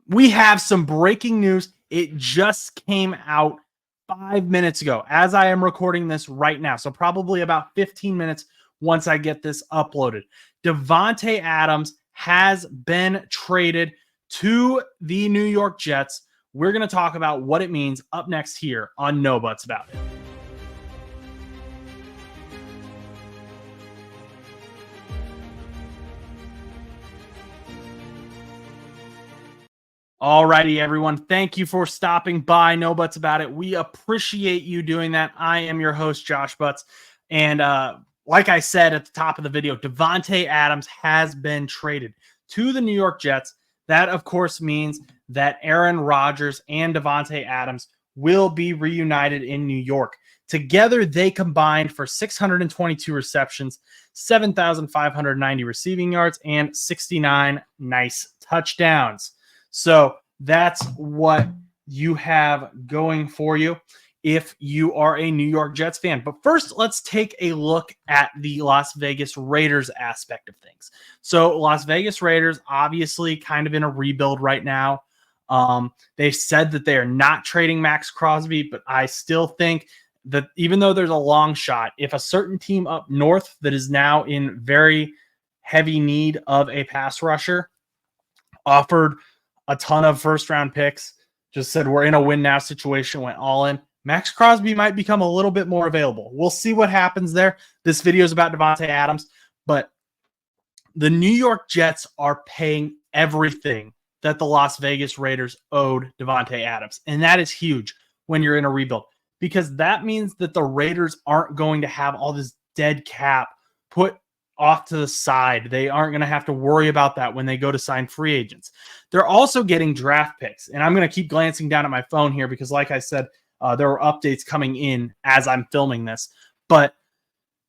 We have some breaking news. It just came out 5 minutes ago as I am recording this right now. So probably about 15 minutes once I get this uploaded. Davante Adams has been traded to the New York Jets. We're going to talk about what it means up next here on No Butts About It. Alrighty, everyone. Thank you for stopping by. No Butts About It. We appreciate you doing that. I am your host, Josh Butts. And like I said at the top of the video, Davante Adams has been traded to the New York Jets. That, of course, means that Aaron Rodgers and Davante Adams will be reunited in New York. Together, they combined for 622 receptions, 7,590 receiving yards, and 69 nice touchdowns. So that's what you have going for you if you are a New York Jets fan. But first, let's take a look at the Las Vegas Raiders aspect of things. So Las Vegas Raiders, obviously kind of in a rebuild right now. They've said that they are not trading Max Crosby, but I still think that even though there's a long shot, if a certain team up north that is now in very heavy need of a pass rusher offered a ton of first-round picks, just said we're in a win-now situation, went all in, Max Crosby might become a little bit more available. We'll see what happens there. This video is about Davante Adams, but the New York Jets are paying everything that the Las Vegas Raiders owed Davante Adams, and that is huge when you're in a rebuild because that means that the Raiders aren't going to have all this dead cap put off to the side. They aren't going to have to worry about that when they go to sign free agents. They're also getting draft picks, and I'm going to keep glancing down at my phone here because, like I said, there were updates coming in as I'm filming this. But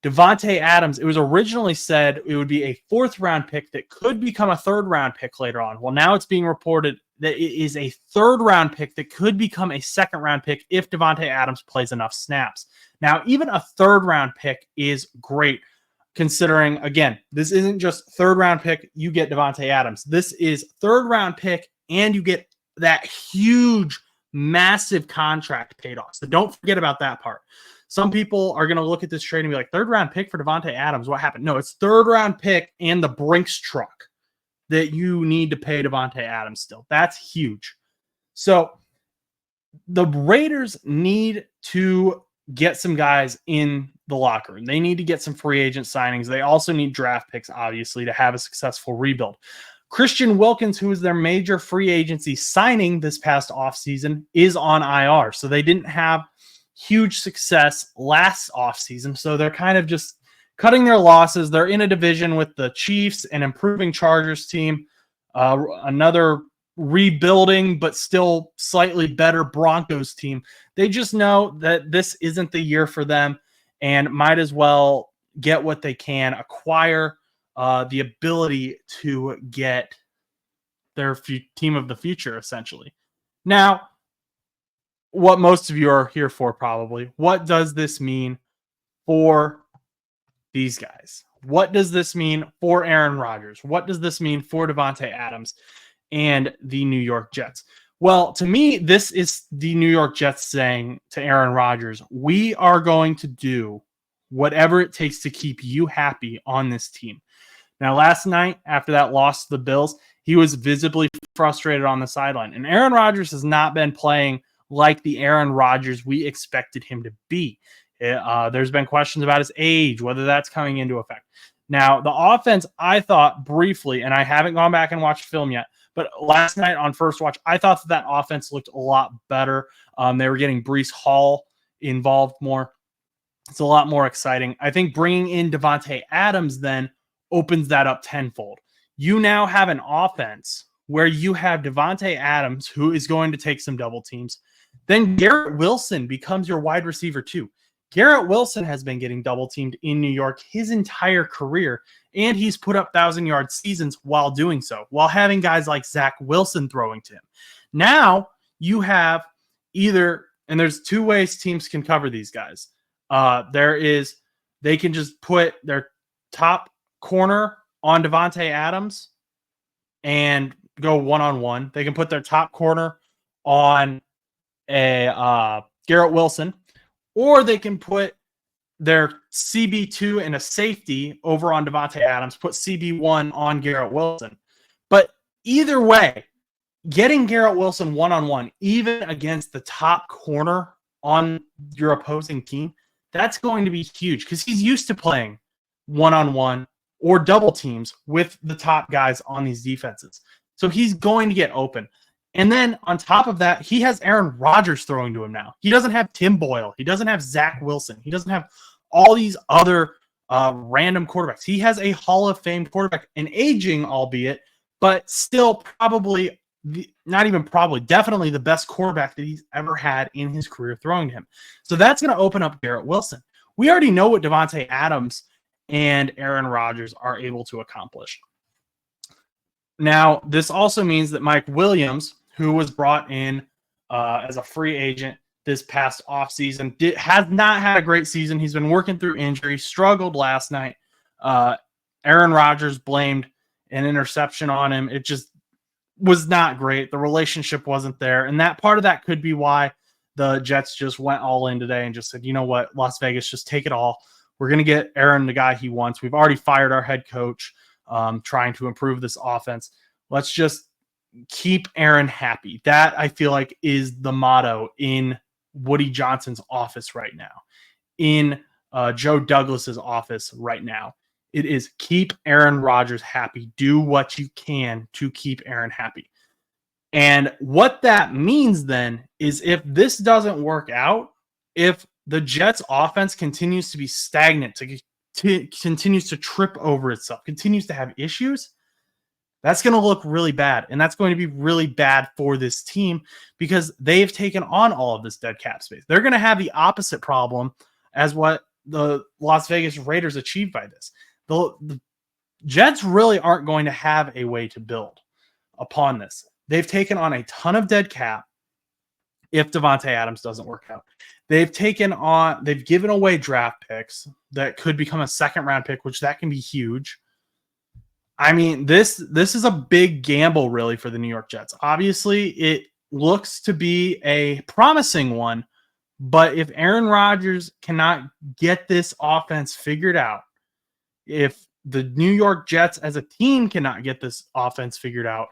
Davante Adams, it was originally said it would be a fourth-round pick that could become a third-round pick later on. Well, now it's being reported that it is a third-round pick that could become a second-round pick if Davante Adams plays enough snaps. Now, even a third-round pick is great, considering, again, this isn't just third-round pick, you get Davante Adams. This is third-round pick, and you get that huge, massive contract paid off. So don't forget about that part. Some people are going to look at this trade and be like, third-round pick for Davante Adams, what happened? No, it's third-round pick and the Brinks truck that you need to pay Davante Adams still. That's huge. So the Raiders need to get some guys in the locker room. They need to get some free agent signings. They also need draft picks, obviously, to have a successful rebuild. Christian Wilkins, who is their major free agency signing this past offseason, is on IR. So they didn't have huge success last offseason. So they're kind of just cutting their losses. They're in a division with the Chiefs, an improving Chargers team, another rebuilding but still slightly better Broncos team. They just know that this isn't the year for them and might as well get what they can, acquire the ability to get their team of the future, essentially. Now, what most of you are here for probably, what does this mean for these guys? What does this mean for Aaron Rodgers? What does this mean for Davante Adams and the New York Jets? Well, to me, this is the New York Jets saying to Aaron Rodgers, we are going to do whatever it takes to keep you happy on this team. Now, last night, after that loss to the Bills, he was visibly frustrated on the sideline. And Aaron Rodgers has not been playing like the Aaron Rodgers we expected him to be. There's been questions about his age, whether that's coming into effect. Now, the offense, I thought briefly, and I haven't gone back and watched film yet, but last night on First Watch, I thought that offense looked a lot better. They were getting Breece Hall involved more. It's a lot more exciting. I think bringing in Davante Adams then opens that up tenfold. You now have an offense where you have Davante Adams, who is going to take some double teams. Then Garrett Wilson becomes your wide receiver too. Garrett Wilson has been getting double teamed in New York his entire career, and he's put up 1,000-yard seasons while doing so, while having guys like Zach Wilson throwing to him. Now you have either, and there's two ways teams can cover these guys. They can just put their top corner on Davante Adams and go one-on-one. They can put their top corner on a Garrett Wilson, or they can put their CB2 and a safety over on Davante Adams, put CB1 on Garrett Wilson. But either way, getting Garrett Wilson one-on-one, even against the top corner on your opposing team, that's going to be huge because he's used to playing one-on-one or double teams with the top guys on these defenses. So he's going to get open. And then on top of that, he has Aaron Rodgers throwing to him now. He doesn't have Tim Boyle. He doesn't have Zach Wilson. He doesn't have all these other random quarterbacks. He has a Hall of Fame quarterback, an aging, albeit, but still probably, not even probably, definitely the best quarterback that he's ever had in his career throwing to him. So that's going to open up Garrett Wilson. We already know what Davante Adams and Aaron Rodgers are able to accomplish. Now, this also means that Mike Williams, who was brought in as a free agent this past offseason, has not had a great season. He's been working through injury, struggled last night. Aaron Rodgers blamed an interception on him. It just was not great. The relationship wasn't there. And that part of that could be why the Jets just went all in today and just said, you know what, Las Vegas, just take it all. We're going to get Aaron the guy he wants. We've already fired our head coach trying to improve this offense. Let's just keep Aaron happy. That, I feel like, is the motto in Woody Johnson's office right now, in Joe Douglas's office right now. It is keep Aaron Rodgers happy. Do what you can to keep Aaron happy. And what that means then is if this doesn't work out, if the Jets offense continues to be stagnant, continues to trip over itself, continues to have issues, that's going to look really bad. And that's going to be really bad for this team because they've taken on all of this dead cap space. They're going to have the opposite problem as what the Las Vegas Raiders achieved by this. The Jets really aren't going to have a way to build upon this. They've taken on a ton of dead cap if Davante Adams doesn't work out. They've given away draft picks that could become a second-round pick, which that can be huge. I mean, this is a big gamble, really, for the New York Jets. Obviously, it looks to be a promising one, but if Aaron Rodgers cannot get this offense figured out, if the New York Jets as a team cannot get this offense figured out,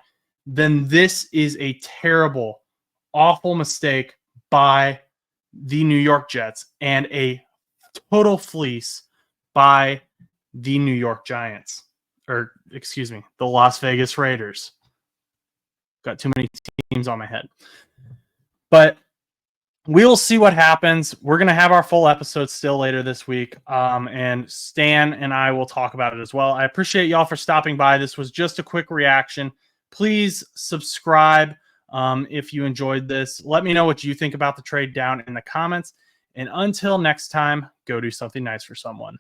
then this is a terrible, awful mistake by the New York Jets and a total fleece by the New York Giants. Or, excuse me, the Las Vegas Raiders. Got too many teams on my head. But we will see what happens. We're going to have our full episode still later this week. And Stan and I will talk about it as well. I appreciate y'all for stopping by. This was just a quick reaction. Please subscribe if you enjoyed this. Let me know what you think about the trade down in the comments. And until next time, go do something nice for someone.